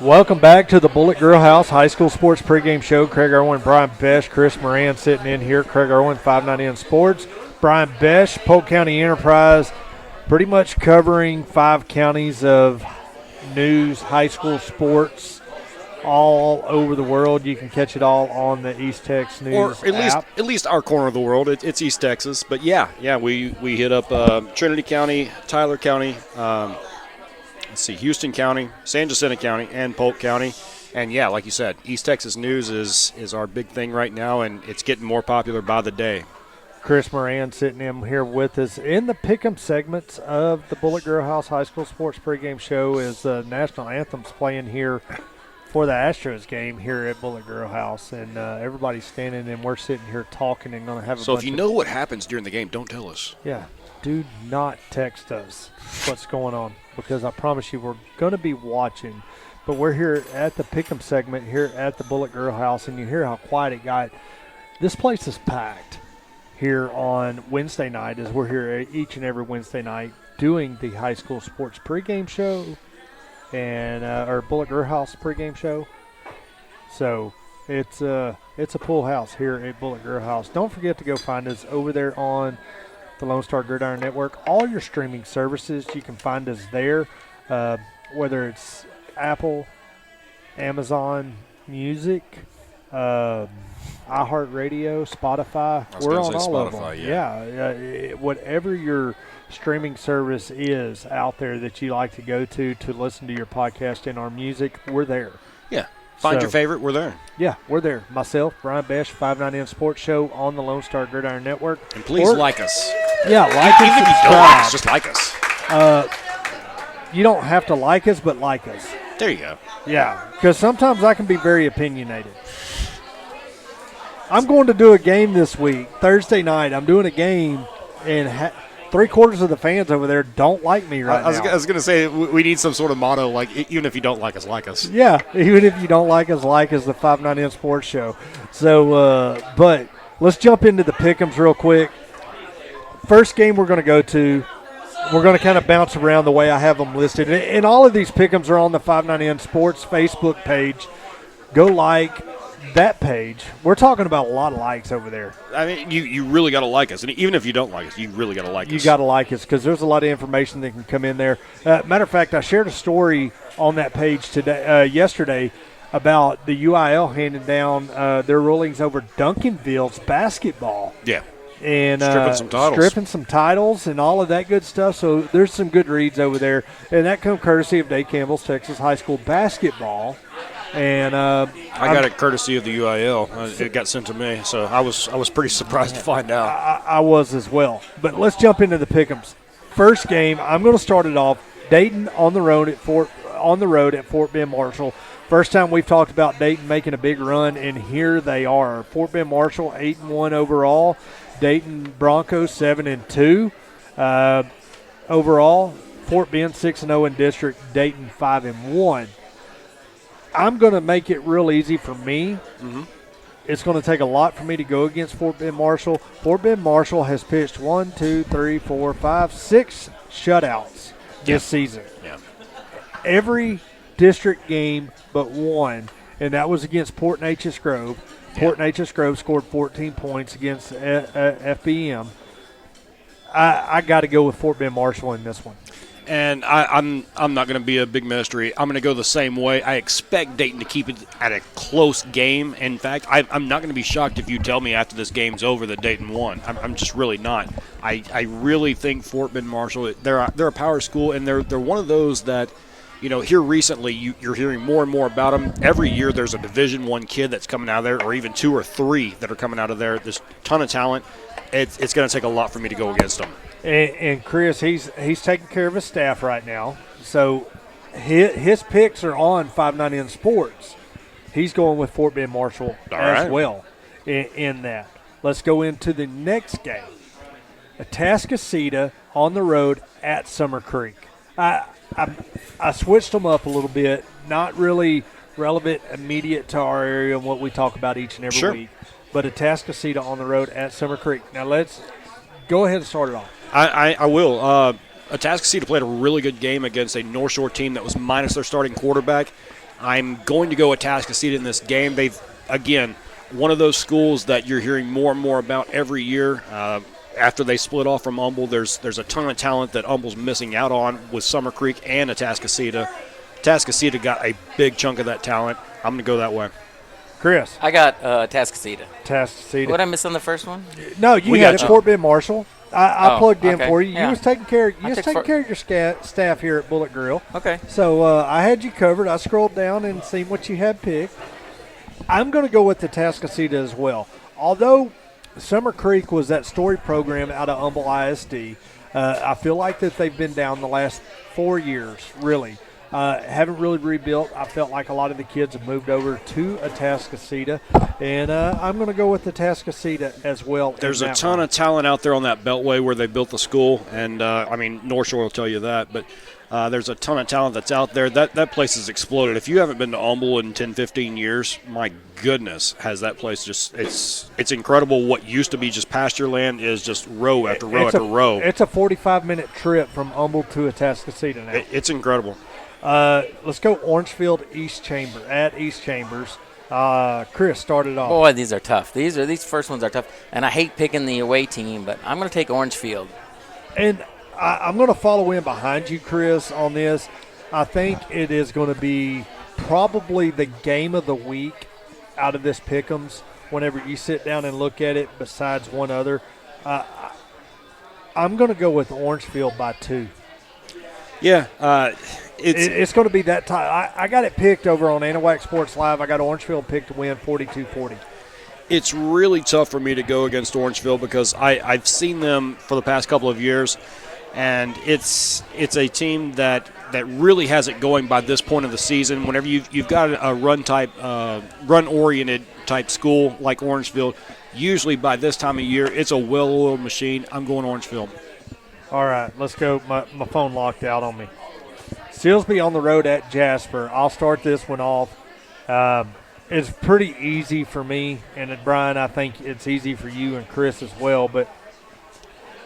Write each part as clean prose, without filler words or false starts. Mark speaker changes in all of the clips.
Speaker 1: Welcome back to the Bullet Grill House High School Sports Pregame Show. Craig Irwin, Brian Besh, Chris Moran sitting in here. Craig Irwin, 590 Sports. Brian Besh, Polk County Enterprise, pretty much covering 5 counties of news, high school sports, all over the world. You can catch it all on the East Tex News
Speaker 2: or
Speaker 1: app.
Speaker 2: at least our corner of the world. It's East Texas, but we hit up Trinity County, Tyler County. Let's see, Houston County, San Jacinto County, and Polk County. And, yeah, like you said, East Texas News is our big thing right now, and it's getting more popular by the day.
Speaker 1: Chris Moran sitting in here with us in the pick'em segments of the Bullet Grill House High School Sports Pregame Show as the National Anthem's playing here for the Astros game here at Bullet Grill House. And everybody's standing, and we're sitting here talking and going to have a
Speaker 2: So if you know what happens during the game, don't tell us.
Speaker 1: Yeah, do not text us what's going on, because I promise you we're going to be watching. But we're here at the pick'em segment here at the Bullet Grill House, and you hear how quiet it got. This place is packed here on Wednesday night, as we're here each and every Wednesday night doing the high school sports pregame show and our Bullet Grill House pregame show. So it's a full house here at Bullet Grill House. Don't forget to go find us over there on the Lone Star Gridiron Network. All your streaming services, you can find us there, whether it's Apple, Amazon Music, iHeartRadio, Spotify. We're on all of them. Yeah, whatever your streaming service is out there that you like to go to listen to your podcast and our music, we're there.
Speaker 2: Yeah. Find your favorite, we're there.
Speaker 1: Yeah, we're there. Myself, Brian Besh, 590 Sports Show on the Lone Star Gridiron Network.
Speaker 2: And please like us.
Speaker 1: Yeah, like
Speaker 2: Even
Speaker 1: and
Speaker 2: if you don't like us, just like us.
Speaker 1: You don't have to like us, but like us.
Speaker 2: There you go.
Speaker 1: Yeah, because sometimes I can be very opinionated. I'm going to do a game this week, Thursday night. I'm doing a game, and three-quarters of the fans over there don't like me right now.
Speaker 2: I was going to say, we need some sort of motto, like, even if you don't like us, like us.
Speaker 1: Yeah, even if you don't like us, the 590 Sports Show. So, but let's jump into the pick'ems real quick. First game we're going to go to, we're going to kind of bounce around the way I have them listed. And all of these pick'ems are on the 590 Sports Facebook page. Go like that page. We're talking about a lot of likes over there.
Speaker 2: I mean, you really got to like us. And even if you don't like us, you really got to like us.
Speaker 1: You got to like us, because there's a lot of information that can come in there. Matter of fact, I shared a story on that page yesterday about the UIL handing down their rulings over Duncanville's basketball.
Speaker 2: Yeah.
Speaker 1: And
Speaker 2: stripping some titles
Speaker 1: and all of that good stuff. So there's some good reads over there. And that comes courtesy of Dave Campbell's Texas High School Basketball. And
Speaker 2: I got it courtesy of the UIL. It got sent to me, so I was pretty surprised to find out.
Speaker 1: I was as well. But let's jump into the pick'ems. First game, I'm going to start it off. Dayton on the road at Fort Bend Marshall. First time we've talked about Dayton making a big run, and here they are. Fort Bend Marshall 8-1 overall. Dayton Broncos 7-2 overall. Fort Bend 6-0 in district. Dayton 5-1. I'm going to make it real easy for me. Mm-hmm. It's going to take a lot for me to go against Fort Bend Marshall. Fort Bend Marshall has pitched 6 shutouts this season.
Speaker 2: Yeah.
Speaker 1: Every district game but one, and that was against Port Neches Grove. Port Neches Grove scored 14 points against FBM. I got to go with Fort Bend Marshall in this one.
Speaker 2: And I'm not going to be a big mystery. I'm going to go the same way. I expect Dayton to keep it at a close game. In fact, I'm not going to be shocked if you tell me after this game's over that Dayton won. I'm just really not. I really think Fort Bend Marshall, they're a power school, and they're one of those that, you know, here recently you're hearing more and more about them. Every year there's a Division I kid that's coming out of there, or even 2 or 3 that are coming out of there. There's a ton of talent. It's going to take a lot for me to go against them.
Speaker 1: And Chris, he's taking care of his staff right now. So his picks are on 590 Sports. He's going with Fort Bend Marshall well in that. Let's go into the next game. Atascocita on the road at Summer Creek. I switched them up a little bit. Not really relevant, immediate to our area and what we talk about each and every week. But Atascocita on the road at Summer Creek. Now let's go ahead and start it off.
Speaker 2: I will. Atascocita played a really good game against a North Shore team that was minus their starting quarterback. I'm going to go with Atascocita in this game. They've, again, one of those schools that you're hearing more and more about every year. After they split off from Humble, there's a ton of talent that Humble's missing out on with Summer Creek and Atascocita. Atascocita got a big chunk of that talent. I'm going to go that way.
Speaker 1: Chris.
Speaker 3: I got Atascocita.
Speaker 1: Atascocita.
Speaker 3: What did I miss on the first one?
Speaker 1: No, you had it, Fort Bend Marshall. I plugged in
Speaker 3: okay.
Speaker 1: for you.
Speaker 3: Yeah.
Speaker 1: You was taking care of your staff here at Bullet Grill.
Speaker 3: Okay.
Speaker 1: So I had you covered. I scrolled down and seen what you had picked. I'm going to go with the Atascocita as well. Although Summer Creek was that story program out of Humble ISD, I feel like that they've been down the last 4 years, really. Haven't really rebuilt. I felt like a lot of the kids have moved over to Atascocita, and I'm going to go with Atascocita as well.
Speaker 2: There's a ton of talent out there on that beltway where they built the school, and North Shore will tell you that, but there's a ton of talent that's out there. That place has exploded. If you haven't been to Humble in 10, 15 years, my goodness, has that place just it's incredible. What used to be just pasture land is just row after row after row.
Speaker 1: It's a 45-minute trip from Humble to Atascocita now.
Speaker 2: It's incredible.
Speaker 1: Let's go Orangefield East Chambers. Chris started off.
Speaker 3: Boy, these are tough. These first ones are tough, and I hate picking the away team, but I'm going to take Orangefield.
Speaker 1: And I'm going to follow in behind you, Chris, on this. I think it is going to be probably the game of the week out of this pickems. Whenever you sit down and look at it, besides one other, I'm going to go with Orangefield by 2.
Speaker 2: Yeah,
Speaker 1: it's going to be that time. I got it picked over on Anahuac Sports Live. I got Orangefield picked to win 42-40.
Speaker 2: It's really tough for me to go against Orangefield because I've seen them for the past couple of years, and it's a team that really has it going by this point of the season. Whenever you've got a run-oriented type school like Orangefield, usually by this time of year, it's a well-oiled machine. I'm going Orangefield.
Speaker 1: All right, let's go. My phone locked out on me. Silsbee on the road at Jasper. I'll start this one off. It's pretty easy for me, and Brian, I think it's easy for you and Chris as well, but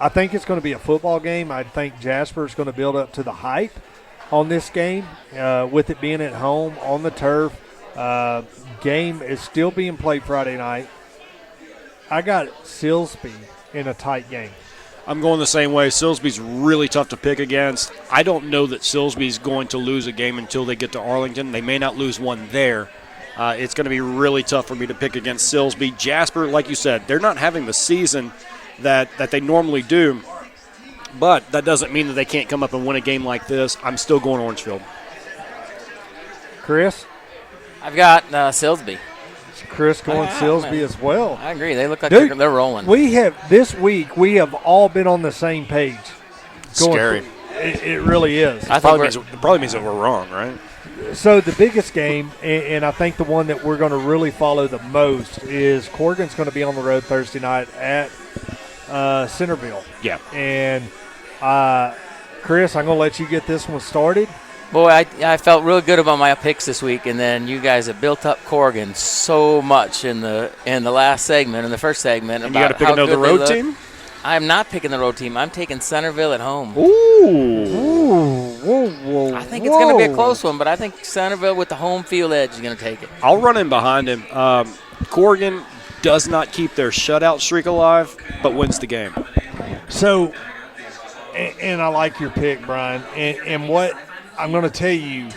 Speaker 1: I think it's going to be a football game. I think Jasper is going to build up to the hype on this game with it being at home on the turf. Game is still being played Friday night. I got Silsbee in a tight game.
Speaker 2: I'm going the same way. Silsbee's really tough to pick against. I don't know that Silsbee's going to lose a game until they get to Arlington. They may not lose one there. It's going to be really tough for me to pick against Silsbee. Jasper, like you said, they're not having the season that they normally do, but that doesn't mean that they can't come up and win a game like this. I'm still going Orangefield.
Speaker 1: Chris?
Speaker 3: I've got Silsbee.
Speaker 1: Chris going Silsbee as well.
Speaker 3: I agree. They look like
Speaker 1: Dude,
Speaker 3: they're rolling.
Speaker 1: We have all been on the same page.
Speaker 2: Scary.
Speaker 1: It really is.
Speaker 2: It probably means that we're wrong, right?
Speaker 1: So the biggest game, and I think the one that we're going to really follow the most, is Corrigan's going to be on the road Thursday night at Centerville.
Speaker 2: Yeah.
Speaker 1: And, Chris, I'm going to let you get this one started.
Speaker 3: Boy, I felt real good about my picks this week, and then you guys have built up Corrigan so much in the last segment, in the first segment.
Speaker 2: And you got to pick another road team?
Speaker 3: I'm not picking the road team. I'm taking Centerville at home.
Speaker 1: Ooh. Whoa.
Speaker 3: I think it's going to be a close one, but I think Centerville with the home field edge is going to take it.
Speaker 2: I'll run in behind him. Corrigan does not keep their shutout streak alive, but wins the game.
Speaker 1: So, and I like your pick, Brian. And what I'm going to tell you,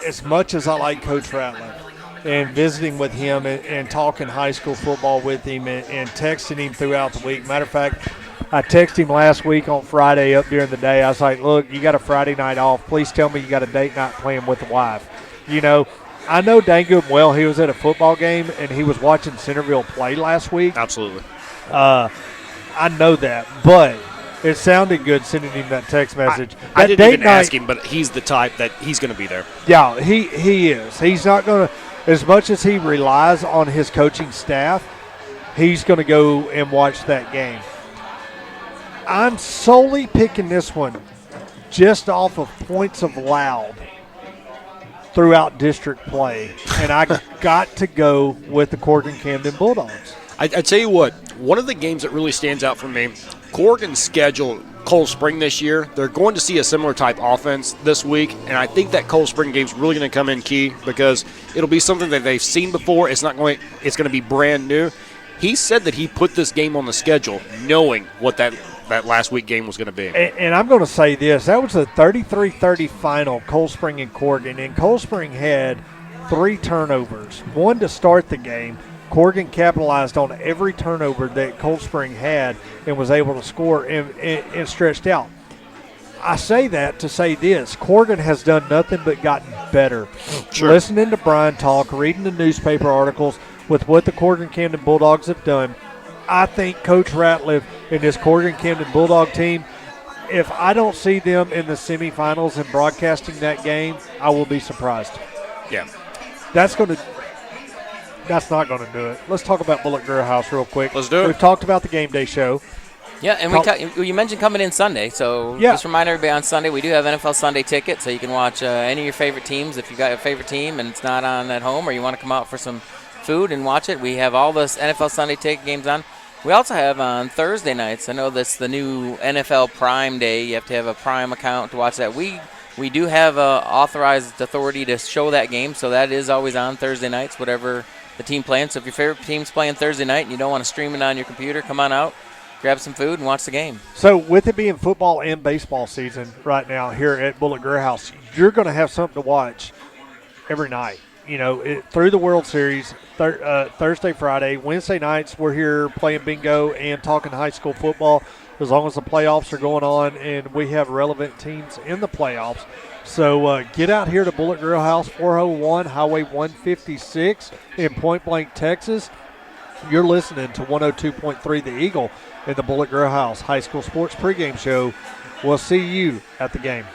Speaker 1: as much as I like Coach Rattler and visiting with him and talking high school football with him and texting him throughout the week. Matter of fact, I texted him last week on Friday up during the day. I was like, look, you got a Friday night off. Please tell me you got a date night playing with the wife. You know, I know dang good and well he was at a football game and he was watching Centerville play last week.
Speaker 2: Absolutely.
Speaker 1: I know that, but it sounded good sending him that text message.
Speaker 2: I didn't even ask him, but he's the type that he's going to be there.
Speaker 1: Yeah, he is. He's not going to, as much as he relies on his coaching staff, he's going to go and watch that game. I'm solely picking this one just off of points of loud throughout district play, and I got to go with the Corrigan-Camden Bulldogs.
Speaker 2: I tell you what, one of the games that really stands out for me, Corrigan's schedule Cold Spring this year. They're going to see a similar type offense this week, and I think that Cold Spring game's really going to come in key because it'll be something that they've seen before. It's going to be brand new. He said that he put this game on the schedule knowing what that last week game was going to be.
Speaker 1: And I'm going to say this. That was a 33-30 final, Cold Spring and Corrigan, and Cold Spring had 3 turnovers, one to start the game. Corrigan capitalized on every turnover that Cold Spring had and was able to score and stretched out. I say that to say this. Corrigan has done nothing but gotten better.
Speaker 2: Sure.
Speaker 1: Listening to Brian talk, reading the newspaper articles with what the Corrigan-Camden Bulldogs have done, I think Coach Ratliff and this Corrigan-Camden Bulldog team, if I don't see them in the semifinals and broadcasting that game, I will be surprised.
Speaker 2: Yeah.
Speaker 1: That's not going to do it. Let's talk about Bullet Grill House real quick.
Speaker 2: Let's do it.
Speaker 1: We've talked about the game day show.
Speaker 3: Yeah, and you mentioned coming in Sunday, so
Speaker 1: Yeah.
Speaker 3: just remind everybody on Sunday we do have NFL Sunday tickets, so you can watch any of your favorite teams if you got a favorite team and it's not on at home, or you want to come out for some food and watch it. We have all the NFL Sunday ticket games on. We also have on Thursday nights. I know that's the new NFL Prime Day. You have to have a Prime account to watch that. We do have authorized authority to show that game, so that is always on Thursday nights, whatever the team playing. So if your favorite team's playing Thursday night and you don't want to stream it on your computer, come on out, grab some food, and watch the game.
Speaker 1: So with it being football and baseball season right now here at Bullet Grill House, you're going to have something to watch every night. You know, through the World Series, Thursday, Friday, Wednesday nights, we're here playing bingo and talking high school football as long as the playoffs are going on and we have relevant teams in the playoffs. So get out here to Bullet Grill House, 401 Highway 156 in Point Blank, Texas. You're listening to 102.3 The Eagle in the Bullet Grill House High School Sports pregame show. We'll see you at the game.